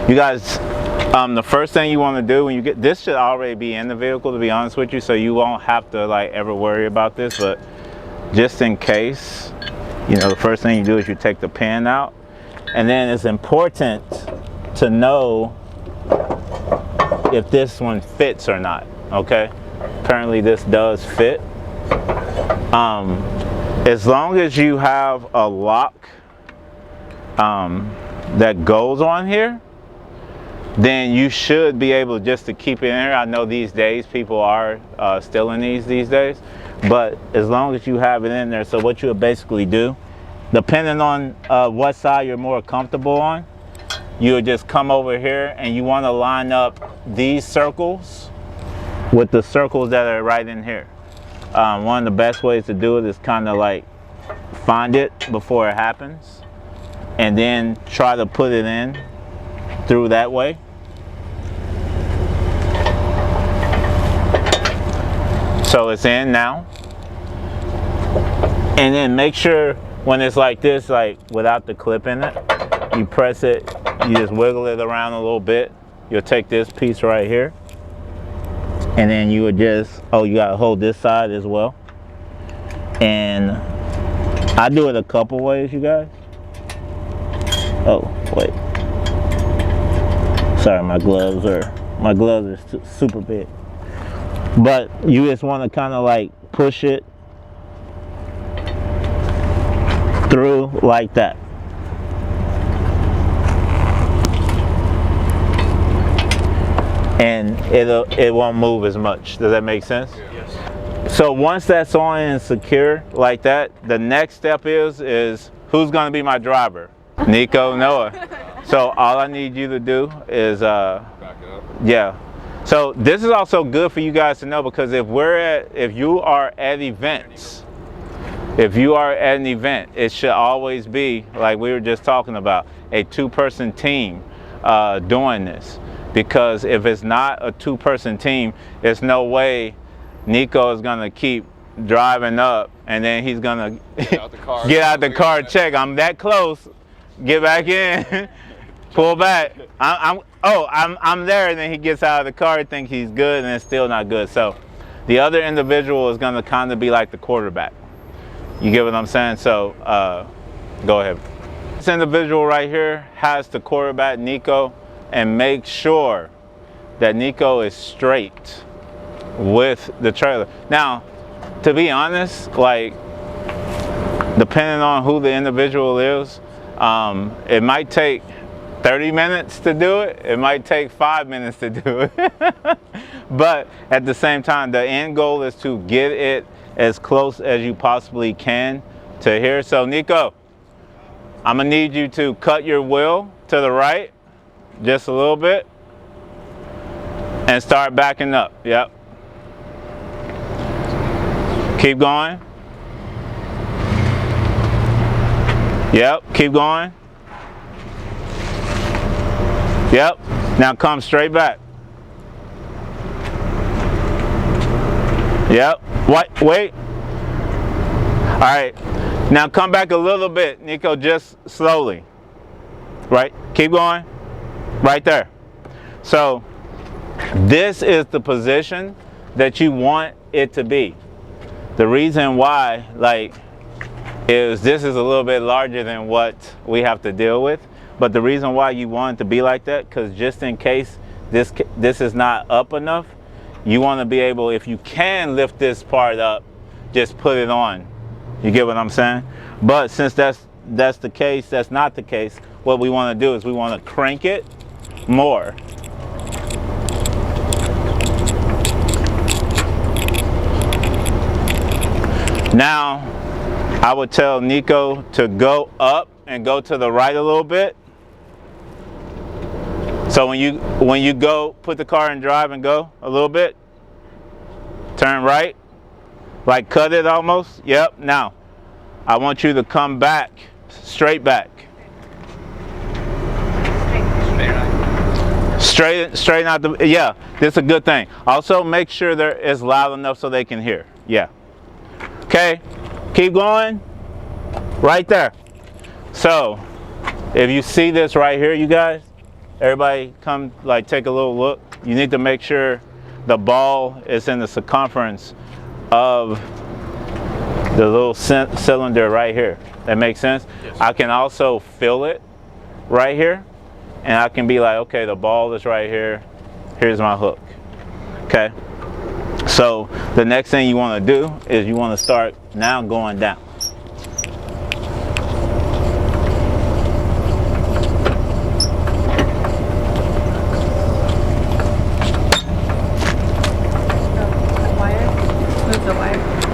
You guys, the first thing you want to do when you get this should already be in the vehicle, to be honest with you, so you won't have to like ever worry about this. But just in case, you know, the first thing you do is you take the pin out, and then it's important to know if this one fits or not. Okay, apparently this does fit. As long as you have a lock that goes on here, then you should be able just to keep it in there. I know these days people are still in these days, but as long as you have it in there. So what you would basically do, depending on what side you're more comfortable on, you would just come over here and you want to line up these circles with the circles that are right in here. One of the best ways to do it is kind of like find it before it happens and then try to put it in through that way. So it's in now. And then make sure when it's like this, like without the clip in it, you press it, you just wiggle it around a little bit. You'll take this piece right here, and then you would just, oh, you gotta hold this side as well. And I do it a couple ways, you guys. Oh, wait. Sorry, my gloves are super big. But you just want to kind of like push it through like that. And it won't move as much. Does that make sense? Yes. So once that's on and secure like that, the next step is who's going to be my driver? Nico, Noah. So all I need you to do is back up. Yeah. So this is also good for you guys to know, because if you are at events, it should always be, like we were just talking about, a two-person team doing this. Because if it's not a two-person team, there's no way Nico is gonna keep driving up and then he's gonna get out the car, check. I'm that close. Get back in. Pull back. I'm there, and then he gets out of the car, thinks he's good, and it's still not good. So the other individual is going to kind of be like the quarterback. You get what I'm saying? So go ahead. This individual right here has the quarterback, Nico, and make sure that Nico is straight with the trailer. Now, to be honest, like, depending on who the individual is, it might take 30 minutes to do it. It might take 5 minutes to do it. But at the same time, the end goal is to get it as close as you possibly can to here. So Nico, I'm gonna need you to cut your wheel to the right just a little bit and start backing up. Yep. Keep going. Yep, keep going. Yep, now come straight back. Yep, wait. All right, now come back a little bit, Nico, just slowly. Right, keep going, right there. So this is the position that you want it to be. The reason why, like, is this is a little bit larger than what we have to deal with. But the reason why you want it to be like that, because just in case this is not up enough, you want to be able, if you can lift this part up, just put it on. You get what I'm saying? But since that's the case, that's not the case, what we want to do is we want to crank it more. Now, I would tell Nico to go up and go to the right a little bit. So when you go, put the car in drive and go a little bit. Turn right, like cut it almost. Yep. Now, I want you to come back, straight back. Straighten out the, yeah, this is a good thing. Also make sure there is loud enough so they can hear. Yeah. Okay, keep going, right there. So, if you see this right here, you guys, everybody come, like, take a little look. You need to make sure the ball is in the circumference of the little cylinder right here. That makes sense? Yes. I can also feel it right here, and I can be like, okay, the ball is right here. Here's my hook. Okay? So the next thing you want to do is you want to start now going down.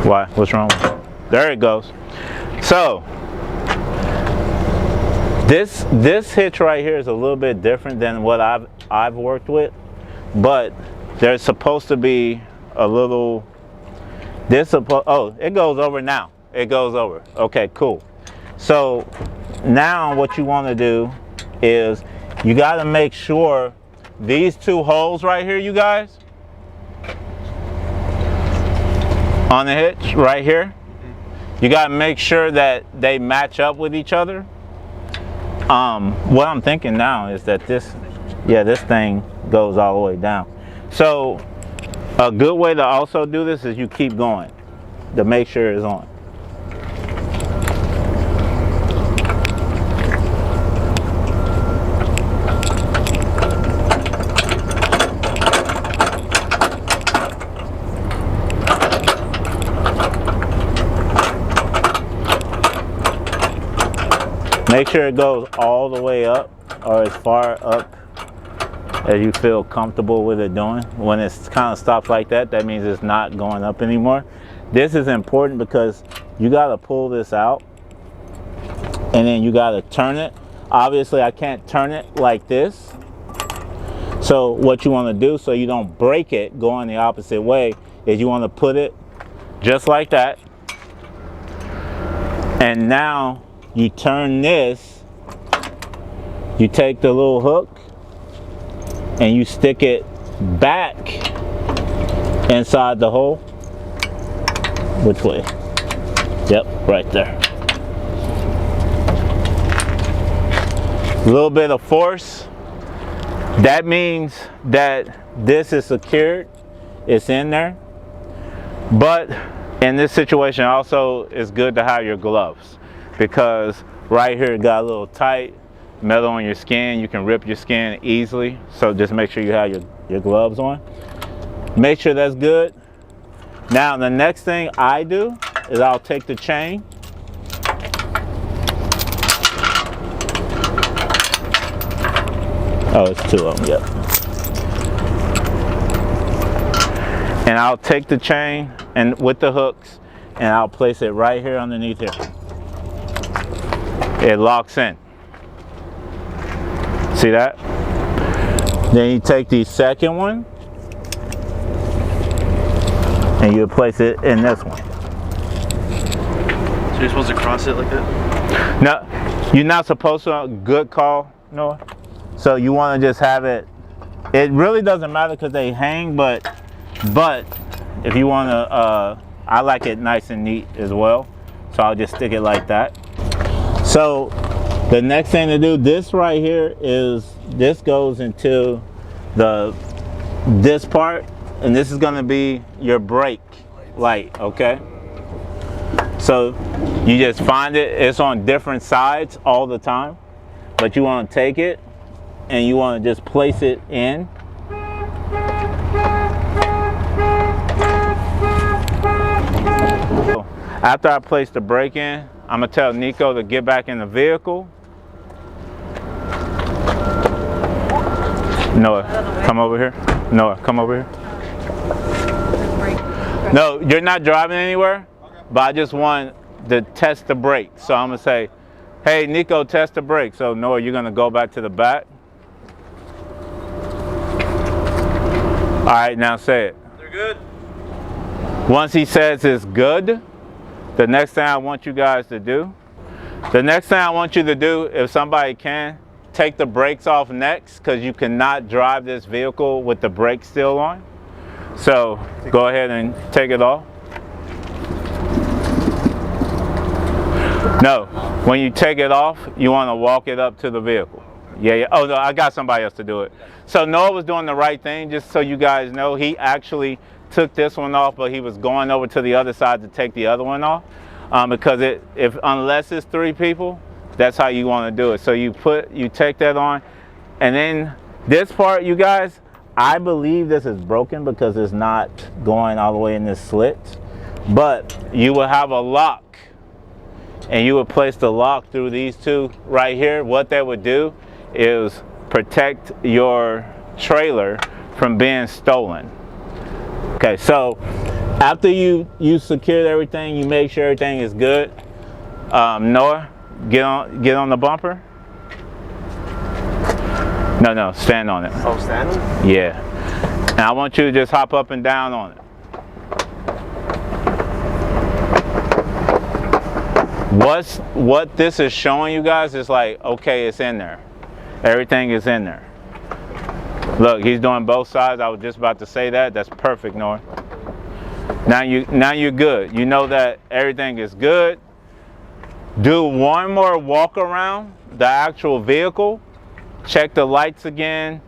Why? What's wrong with it? There it goes. So this hitch right here is a little bit different than what I've worked with, but there's supposed to be a little. Oh, it goes over now. It goes over. Okay, cool. So now what you want to do is you got to make sure these two holes right here, you guys, on the hitch right here, you got to make sure that they match up with each other. What I'm thinking now is that this thing goes all the way down. So a good way to also do this is you keep going to make sure it's on. Make sure it goes all the way up, or as far up as you feel comfortable with it doing. When it kind of stops like that, that means it's not going up anymore. This is important because you got to pull this out and then you got to turn it. Obviously I can't turn it like this. So what you want to do so you don't break it going the opposite way is you want to put it just like that. And now you turn this, you take the little hook and you stick it back inside the hole. Which way? Yep, right there. A little bit of force. That means that this is secured, it's in there. But in this situation also it's good to have your gloves, because right here it got a little tight, metal on your skin, you can rip your skin easily. So just make sure you have your gloves on. Make sure that's good. Now the next thing I do is I'll take the chain. Oh, it's two of them, yep. And I'll take the chain and with the hooks and I'll place it right here underneath here. It locks in. See that? Then you take the second one and you place it in this one. So you're supposed to cross it like that? No, you're not supposed to. Good call, Noah. So you want to just have it. It really doesn't matter because they hang, but if you want to, I like it nice and neat as well. So I'll just stick it like that. So the next thing to do, this right here is, this goes into this part, and this is going to be your brake light, okay? So you just find it, it's on different sides all the time, but you want to take it and you want to just place it in. After I place the brake in, I'm going to tell Nico to get back in the vehicle. Noah, come over here. Noah, come over here. No, you're not driving anywhere, but I just want to test the brake. So I'm going to say, hey, Nico, test the brake. So Noah, you're going to go back to the back. All right, now say it. They're good. Once he says it's good, the next thing I want you guys to do, if somebody can, take the brakes off next, because you cannot drive this vehicle with the brakes still on. So go ahead and take it off. No, when you take it off, you want to walk it up to the vehicle. Yeah. Oh, no, I got somebody else to do it. So Noah was doing the right thing, just so you guys know. He actually took this one off, but he was going over to the other side to take the other one off. Because unless it's 3 people, that's how you want to do it. So you take that on, and then this part, you guys, I believe this is broken because it's not going all the way in this slit. But you will have a lock, and you would place the lock through these 2 right here. What that would do is protect your trailer from being stolen. Okay, so after you secured everything, you make sure everything is good. Noah, get on the bumper. No, stand on it. Oh, standing? Yeah. And I want you to just hop up and down on it. What this is showing you guys is like, okay, it's in there. Everything is in there. Look, he's doing both sides. I was just about to say that. That's perfect, Noah. Now you're good. You know that everything is good. Do one more walk around the actual vehicle. Check the lights again.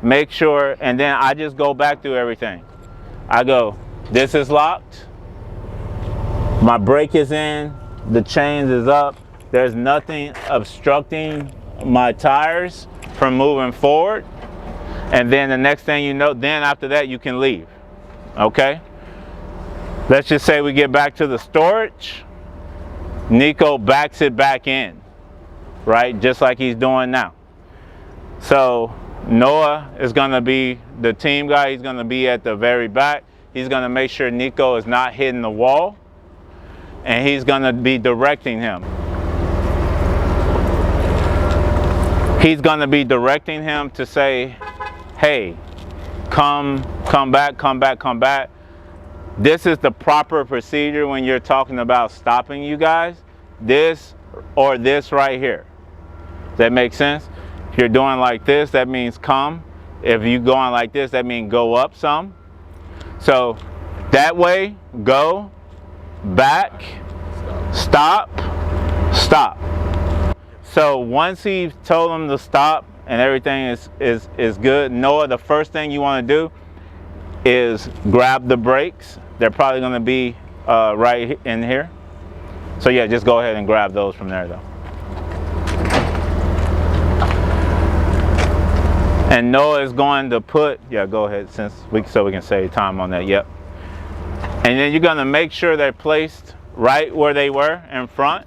Make sure, and then I just go back through everything. I go, this is locked. My brake is in. The chains is up. There's nothing obstructing my tires from moving forward. And then the next thing you know, then after that you can leave. Okay? Let's just say we get back to the storage. Nico backs it back in, right? Just like he's doing now. So Noah is going to be the team guy. He's going to be at the very back. He's going to make sure Nico is not hitting the wall. And he's going to be directing him. He's going to be directing him to say, hey, come back, come back, come back. This is the proper procedure when you're talking about stopping, you guys. This or this right here. Does that make sense? If you're doing like this, that means come. If you're going like this, that means go up some. So that way, go, back, stop, stop. So once he told him to stop and everything is good, Noah, the first thing you want to do is grab the brakes. They're probably going to be right in here. So yeah, just go ahead and grab those from there though. And Noah is going to put, yeah, go ahead, so we can save time on that, yep. And then you're going to make sure they're placed right where they were in front.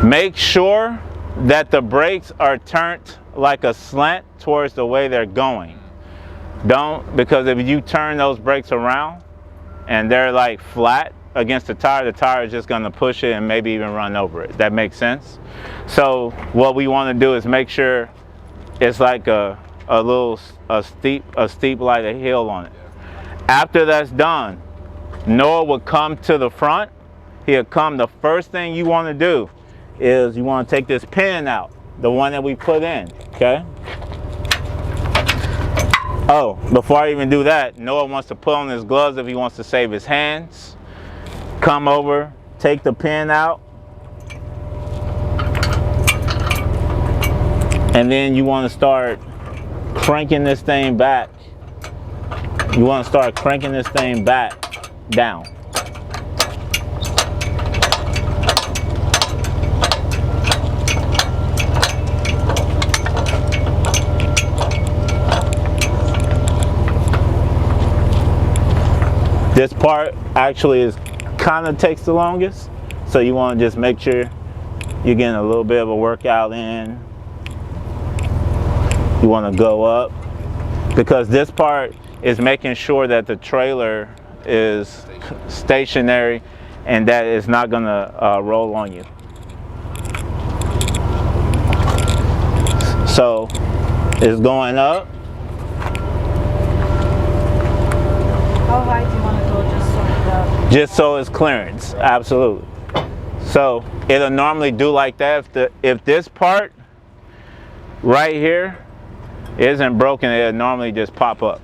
Make sure that the brakes are turned like a slant towards the way they're going. Because if you turn those brakes around and they're like flat against the tire is just going to push it and maybe even run over it. That makes sense? So what we want to do is make sure it's like a steep like a hill on it. After that's done, Noah will come to the front. He'll come. The first thing you want to do is you want to take this pin out, the one that we put in, okay? Oh, before I even do that, Noah wants to put on his gloves if he wants to save his hands. Come over, take the pin out, and then you want to start cranking this thing back. You want to start cranking this thing back down. This part actually kind of takes the longest, so you want to just make sure you're getting a little bit of a workout in. You want to go up, because this part is making sure that the trailer is stationary and that it's not going to roll on you. So it's going up. How high do you want to go Just so it's clearance, absolutely. So it'll normally do like that. If this part right here isn't broken, it'll normally just pop up.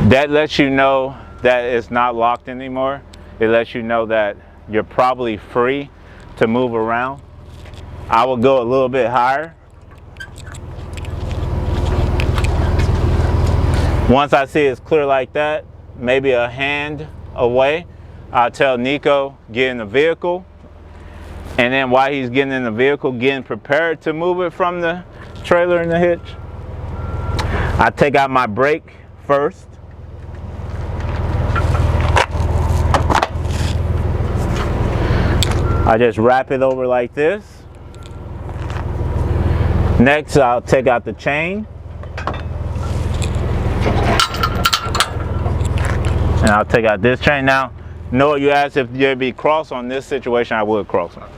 That lets you know that it's not locked anymore. It lets you know that you're probably free to move around. I will go a little bit higher. Once I see it's clear like that, maybe a hand away, I'll tell Nico, get in the vehicle. And then while he's getting in the vehicle, getting prepared to move it from the trailer and the hitch, I take out my brake first. I just wrap it over like this. Next, I'll take out the chain. And I'll take out this chain now. Noah, you asked if there'd be cross on this situation, I would cross them.